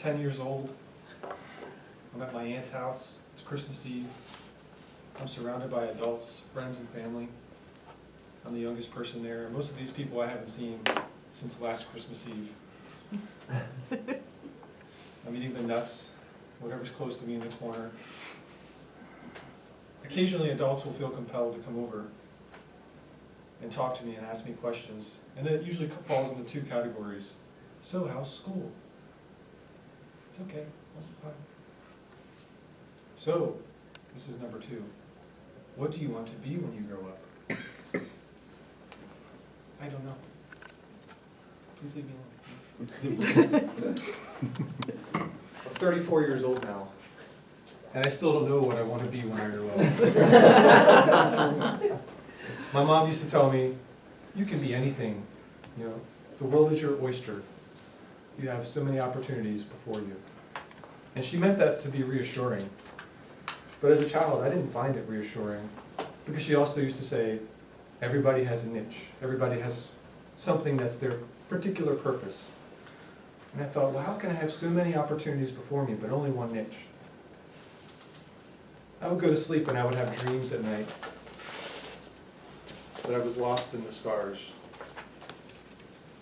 10 years old. I'm at my aunt's house. It's Christmas Eve. I'm surrounded by adults, friends and family. I'm the youngest person there. Most of these people I haven't seen since last Christmas Eve. I'm eating the nuts, whatever's close to me in the corner. Occasionally adults will feel compelled to come over and talk to me and ask me questions. And it usually falls into two categories. So, how's school? It's okay, I'm fine. So, this is number 2. What do you want to be when you grow up? I don't know. Please leave me alone. I'm 34 years old now, and I still don't know what I want to be when I grow up. My mom used to tell me, you can be anything, you know, the world is your oyster. You have so many opportunities before you. And she meant that to be reassuring. But as a child, I didn't find it reassuring, because she also used to say, everybody has a niche. Everybody has something that's their particular purpose. And I thought, well, how can I have so many opportunities before me, but only one niche? I would go to sleep and I would have dreams at night that I was lost in the stars.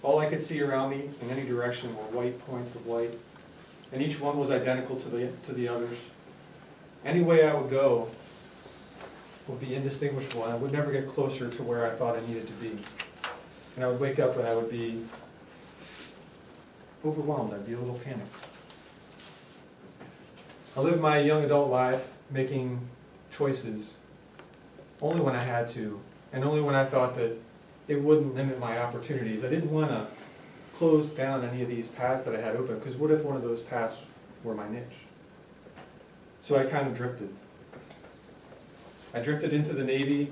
All I could see around me in any direction were white points of light, and each one was identical to the others. Any way I would go would be indistinguishable, and I would never get closer to where I thought I needed to be. And I would wake up and I would be overwhelmed. I'd be a little panicked. I lived my young adult life making choices only when I had to, and only when I thought that it wouldn't limit my opportunities. I didn't want to close down any of these paths that I had open, because what if one of those paths were my niche? So I kind of drifted. I drifted into the Navy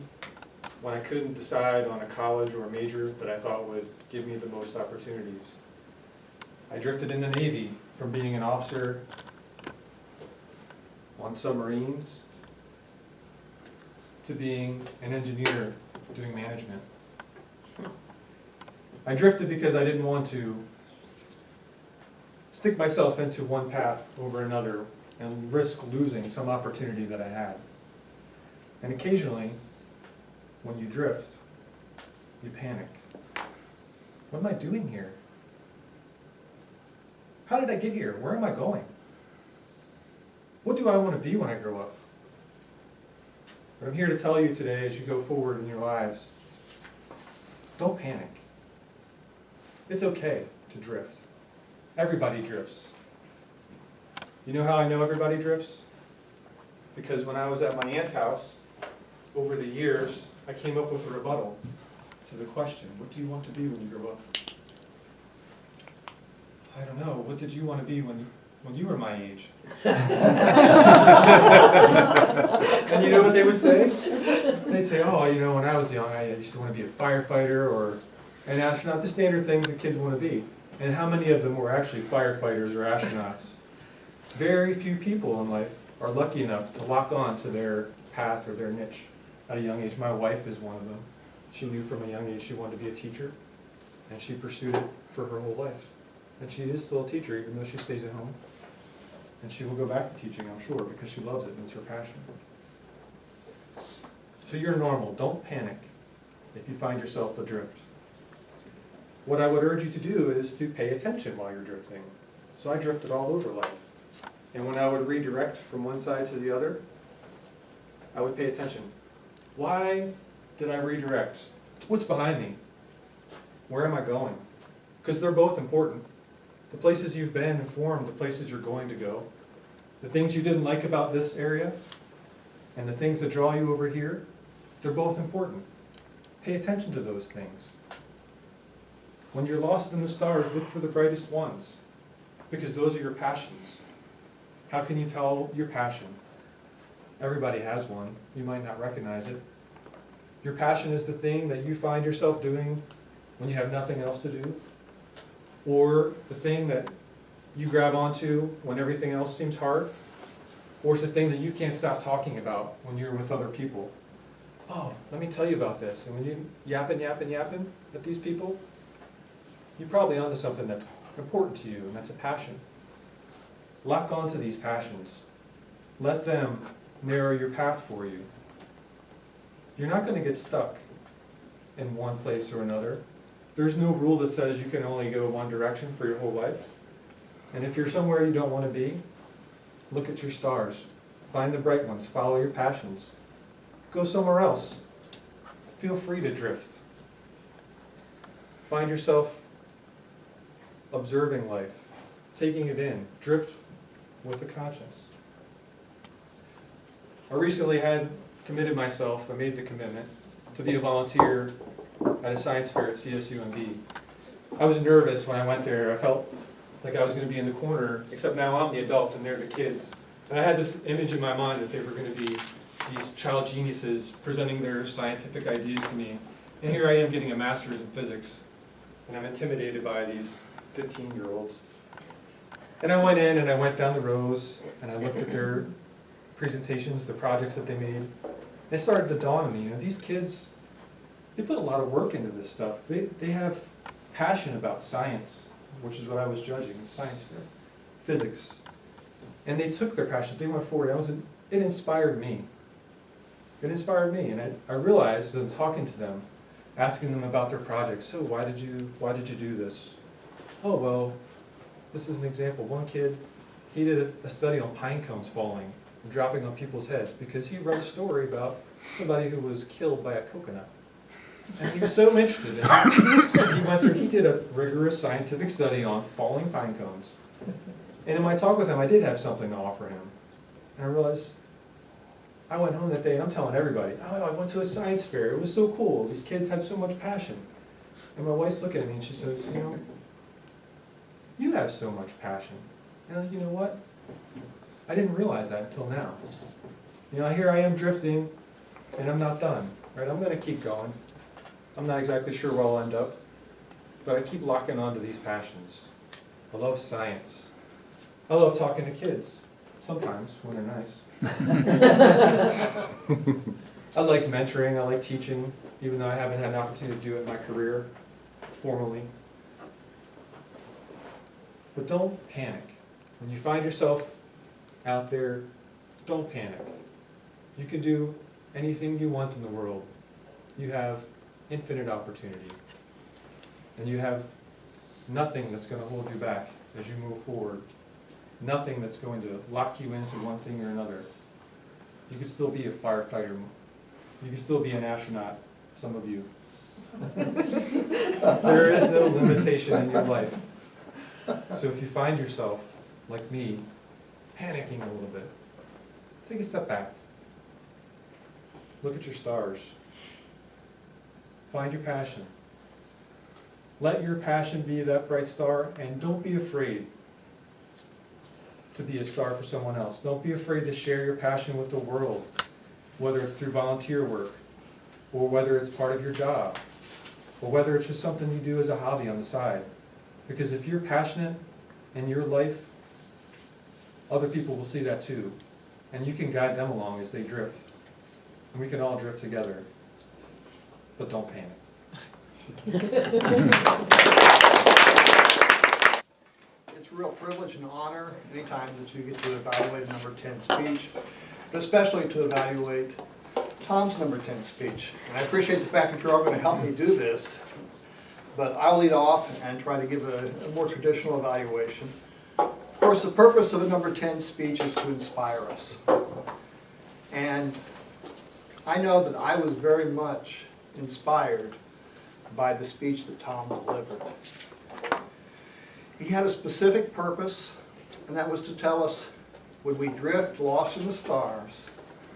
when I couldn't decide on a college or a major that I thought would give me the most opportunities. I drifted in the Navy from being an officer on submarines to being an engineer doing management. I drifted because I didn't want to stick myself into one path over another and risk losing some opportunity that I had. And occasionally, when you drift, you panic. What am I doing here? How did I get here? Where am I going? What do I want to be when I grow up? But I'm here to tell you today, as you go forward in your lives, don't panic. It's okay to drift. Everybody drifts. You know how I know everybody drifts? Because when I was at my aunt's house, over the years, I came up with a rebuttal to the question, what do you want to be when you grow up? I don't know. What did you want to be when you were my age? And you know what they would say? They'd say, oh, you know, when I was young, I used to want to be a firefighter or an astronaut, the standard things that kids want to be. And how many of them were actually firefighters or astronauts? Very few people in life are lucky enough to lock on to their path or their niche at a young age. My wife is one of them. She knew from a young age she wanted to be a teacher, and she pursued it for her whole life. And she is still a teacher, even though she stays at home. And she will go back to teaching, I'm sure, because she loves it and it's her passion. So you're normal. Don't panic if you find yourself adrift. What I would urge you to do is to pay attention while you're drifting. So I drifted all over life. And when I would redirect from one side to the other, I would pay attention. Why did I redirect? What's behind me? Where am I going? Because they're both important. The places you've been inform the places you're going to go. The things you didn't like about this area and the things that draw you over here, they're both important. Pay attention to those things. When you're lost in the stars, look for the brightest ones, because those are your passions. How can you tell your passion? Everybody has one. You might not recognize it. Your passion is the thing that you find yourself doing when you have nothing else to do, or the thing that you grab onto when everything else seems hard, or it's the thing that you can't stop talking about when you're with other people. Oh, let me tell you about this. And when you yapping at these people, you're probably onto something that's important to you, and that's a passion. Lock onto these passions. Let them narrow your path for you. You're not going to get stuck in one place or another. There's no rule that says you can only go one direction for your whole life. And if you're somewhere you don't want to be, look at your stars. Find the bright ones. Follow your passions. Go somewhere else. Feel free to drift. Find yourself observing life, taking it in. Drift with a conscience. I recently had committed myself, I made the commitment, to be a volunteer at a science fair at CSUMB. I was nervous when I went there. I felt like I was going to be in the corner, except now I'm the adult and they're the kids. And I had this image in my mind that they were going to be these child geniuses presenting their scientific ideas to me. And here I am getting a master's in physics, and I'm intimidated by these 15-year-olds. And I went in and I went down the rows and I looked at their presentations, the projects that they made. It started to dawn on me, these kids, they put a lot of work into this stuff. They have passion about science, which is what I was judging, science fair, physics. And they took their passions, they went forward. It inspired me. It inspired me, and I realized as I'm talking to them, asking them about their projects. So why did you do this? Oh, well, this is an example. One kid, he did a study on pine cones falling and dropping on people's heads because he read a story about somebody who was killed by a coconut. And he was so interested in it. He did a rigorous scientific study on falling pine cones. And in my talk with him, I did have something to offer him. And I realized, I went home that day and I'm telling everybody, oh, I went to a science fair. It was so cool. These kids had so much passion. And my wife's looking at me and she says, you have so much passion. And you know what? I didn't realize that until now. Here I am drifting and I'm not done. Right? I'm going to keep going. I'm not exactly sure where I'll end up, but I keep locking onto these passions. I love science. I love talking to kids, sometimes, when they're nice. I like mentoring, I like teaching, even though I haven't had an opportunity to do it in my career, formally. But don't panic. When you find yourself out there, don't panic. You can do anything you want in the world. You have infinite opportunity. And you have nothing that's going to hold you back as you move forward. Nothing that's going to lock you into one thing or another. You can still be a firefighter. You can still be an astronaut, some of you. There is no limitation in your life. So if you find yourself, like me, panicking a little bit, take a step back. Look at your stars. Find your passion. Let your passion be that bright star, and don't be afraid to be a star for someone else. Don't be afraid to share your passion with the world, whether it's through volunteer work, or whether it's part of your job, or whether it's just something you do as a hobby on the side. Because if you're passionate in your life, other people will see that too, and you can guide them along as they drift. And we can all drift together, but don't panic. It's a real privilege and honor anytime that you get to evaluate a number 10 speech, but especially to evaluate Tom's number 10 speech. And I appreciate the fact that you're all going to help me do this, but I'll lead off and try to give a more traditional evaluation. Of course, the purpose of a number 10 speech is to inspire us. And I know that I was very much inspired by the speech that Tom delivered. He had a specific purpose, and that was to tell us when we drift lost in the stars,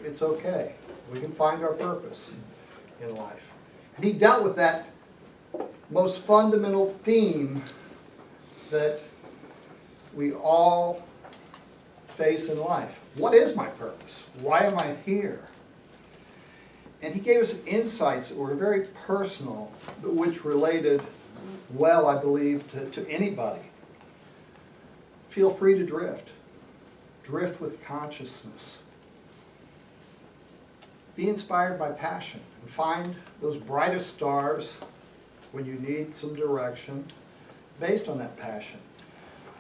it's okay. We can find our purpose in life. And he dealt with that most fundamental theme that we all face in life. What is my purpose? Why am I here? And he gave us insights that were very personal, but which related well, I believe, to anybody. Feel free to drift. Drift with consciousness. Be inspired by passion and find those brightest stars when you need some direction based on that passion.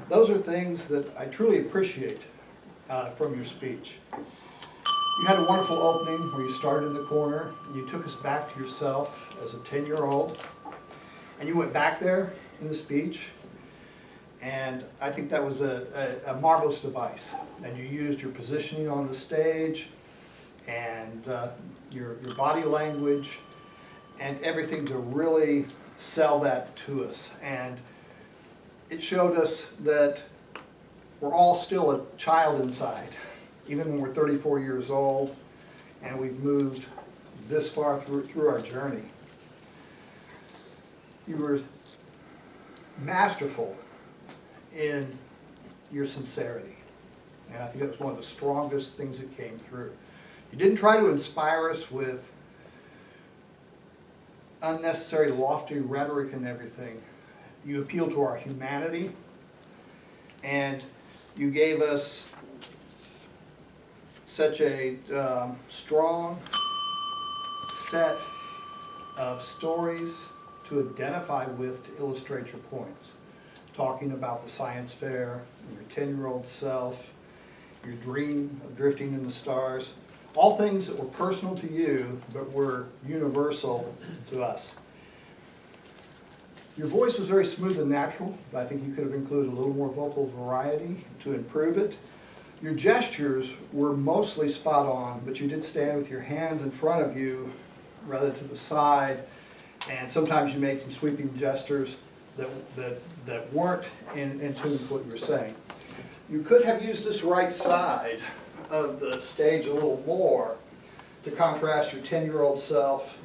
those are things that I truly appreciate from your speech. You had a wonderful opening where you started in the corner, and you took us back to yourself as a 10-year-old, and you went back there in the speech, and I think that was a marvelous device. And you used your positioning on the stage, and your body language, and everything to really sell that to us. And it showed us that we're all still a child inside, even when we're 34 years old, and we've moved this far through our journey. You were masterful in your sincerity, and I think that was one of the strongest things that came through. You didn't try to inspire us with unnecessary lofty rhetoric and everything. You appealed to our humanity, and you gave us such a strong set of stories to identify with, to illustrate your points. Talking about the science fair, your 10-year-old self, your dream of drifting in the stars, all things that were personal to you, but were universal to us. Your voice was very smooth and natural, but I think you could have included a little more vocal variety to improve it. Your gestures were mostly spot on, but you did stand with your hands in front of you rather to the side, and sometimes you made some sweeping gestures that weren't in tune with what you were saying. You could have used this right side of the stage a little more to contrast your 10-year-old self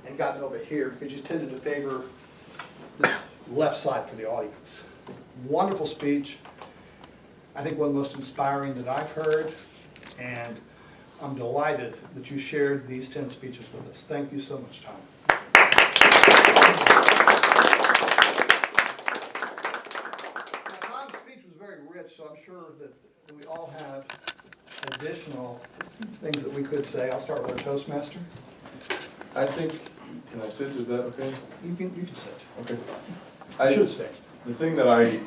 and gotten over here, because you tended to favor this left side for the audience. Wonderful speech. I think one of the most inspiring that I've heard, and I'm delighted that you shared these 10 speeches with us. Thank you so much, Tom. Now, Tom's speech was very rich, so I'm sure that we all have additional things that we could say. I'll start with our Toastmaster. I think, can I sit, is that okay? You can sit. Okay. I should stay. The thing that I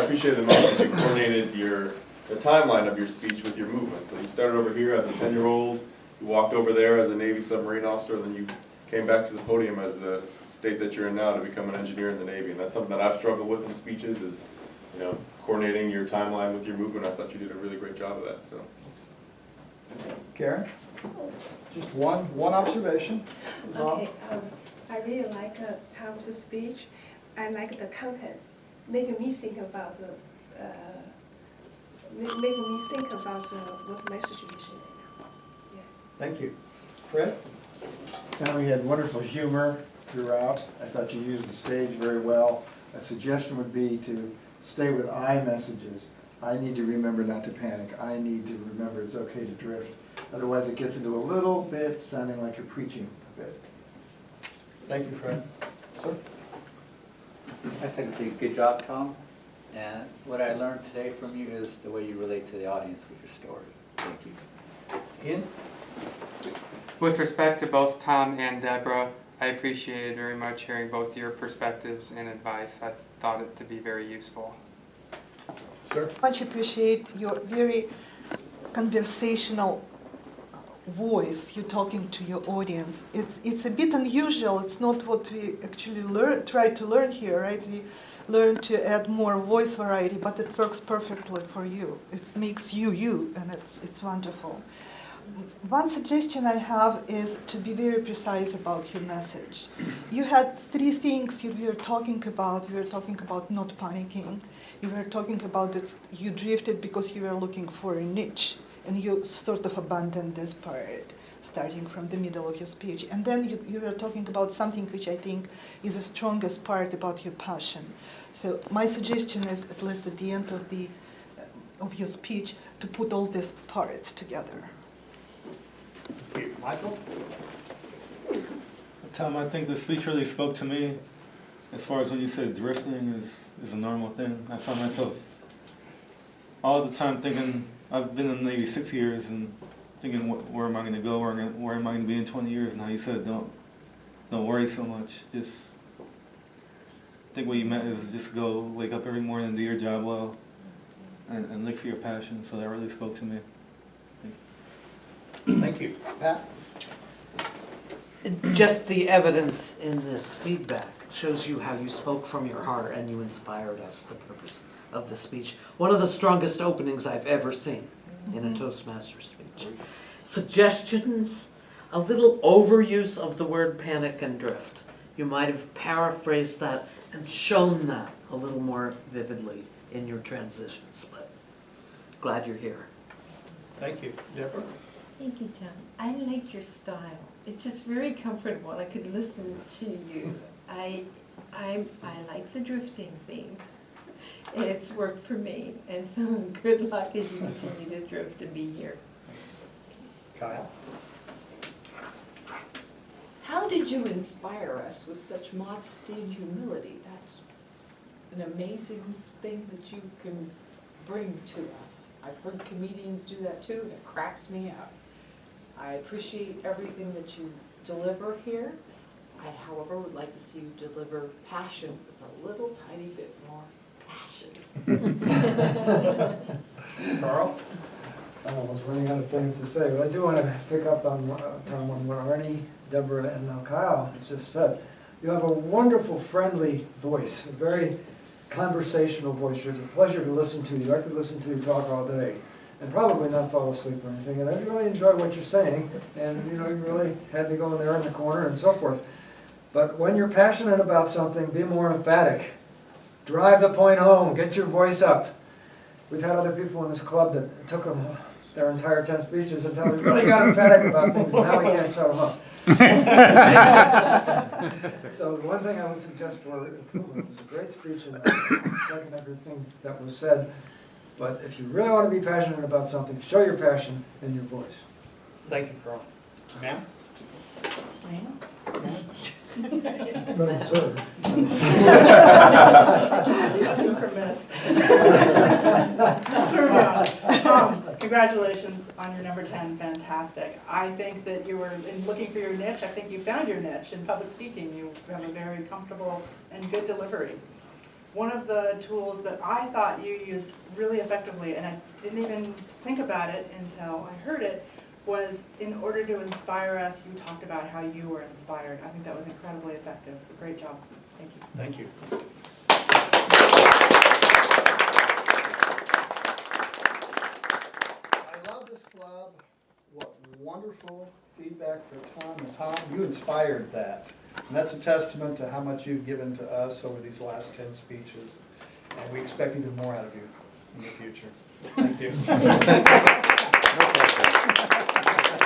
appreciated the most is you coordinated the timeline of your speech with your movement. So you started over here as a 10-year-old, you walked over there as a Navy submarine officer, and then you came back to the podium as the state that you're in now to become an engineer in the Navy. And that's something that I've struggled with in speeches is, coordinating your timeline with your movement. I thought you did a really great job of that. So, Karen? Just one observation. Okay, I really like Tom's speech. I like the content, making me think about what's my situation right now. Yeah. Thank you. Fred? Tom, you had wonderful humor throughout. I thought you used the stage very well. A suggestion would be to stay with I messages. I need to remember not to panic. I need to remember it's okay to drift. Otherwise it gets into a little bit sounding like you're preaching a bit. Thank you, Fred. Sir? I just like to say good job, Tom. And what I learned today from you is the way you relate to the audience with your story. Thank you. Ian? With respect to both Tom and Deborah, I appreciated very much hearing both your perspectives and advice. I thought it to be very useful. Sir? Much appreciate your very conversational voice. You're talking to your audience. It's a bit unusual. It's not what we actually try to learn here, right? We learn to add more voice variety, but it works perfectly for you. It makes you, and it's wonderful. One suggestion I have is to be very precise about your message. You had three things you were talking about. You were talking about not panicking. You were talking about that you drifted because you were looking for a niche, and you sort of abandoned this part, starting from the middle of your speech. And then you were talking about something which I think is the strongest part about your passion. So my suggestion is, at least at the end of your speech, to put all these parts together. Michael? Tom, I think the speech really spoke to me as far as when you said drifting is a normal thing. I find myself all the time thinking, I've been in the Navy 6 years and thinking, where am I going to go, where am I going to be in 20 years, and how you said, don't worry so much, just think what you meant is just go wake up every morning and do your job well, and look for your passion. So that really spoke to me. Thank you. Pat? Just the evidence in this feedback shows you how you spoke from your heart and you inspired us, the purpose of the speech. One of the strongest openings I've ever seen in a Toastmaster speech. Suggestions, a little overuse of the word panic and drift. You might have paraphrased that and shown that a little more vividly in your transitions, but glad you're here. Thank you. Deborah? Thank you, Tom. I like your style. It's just very comfortable. I could listen to you. I like the drifting thing. It's worked for me, and so good luck as you continue to drift and be here. Kyle? How did you inspire us with such modesty and humility? That's an amazing thing that you can bring to us. I've heard comedians do that too, and it cracks me up. I appreciate everything that you deliver here. I, however, would like to see you deliver passion with a little tiny bit more passion. Carl? I was running out of things to say, but I do want to pick up on Tom, on what Arnie, Deborah, and now Kyle have just said. You have a wonderful, friendly voice, a very conversational voice. It's a pleasure to listen to you. I could listen to you talk all day and probably not fall asleep or anything. And I really enjoyed what you're saying, and you know, you really had me going there in the corner and so forth. But when you're passionate about something, be more emphatic. Drive the point home. Get your voice up. We've had other people in this club that took them their entire 10 speeches until we really got emphatic about things, and now we can't shut them up. So the one thing I would suggest for improvement was a great speech, and I second everything that was said. But if you really want to be passionate about something, show your passion in your voice. Thank you, Carl. Ma'am? Ma'am? Good, sir. Asking for miss. Congratulations on your number 10, fantastic. I think that you were in looking for your niche. I think you found your niche in public speaking. You have a very comfortable and good delivery. One of the tools that I thought you used really effectively, and I didn't even think about it until I heard it, was in order to inspire us, you talked about how you were inspired. I think that was incredibly effective, so great job. Thank you. Thank you. I love this club. What wonderful feedback for Tom. And Tom, you inspired that. And that's a testament to how much you've given to us over these last 10 speeches. And we expect even more out of you in the future. Thank you.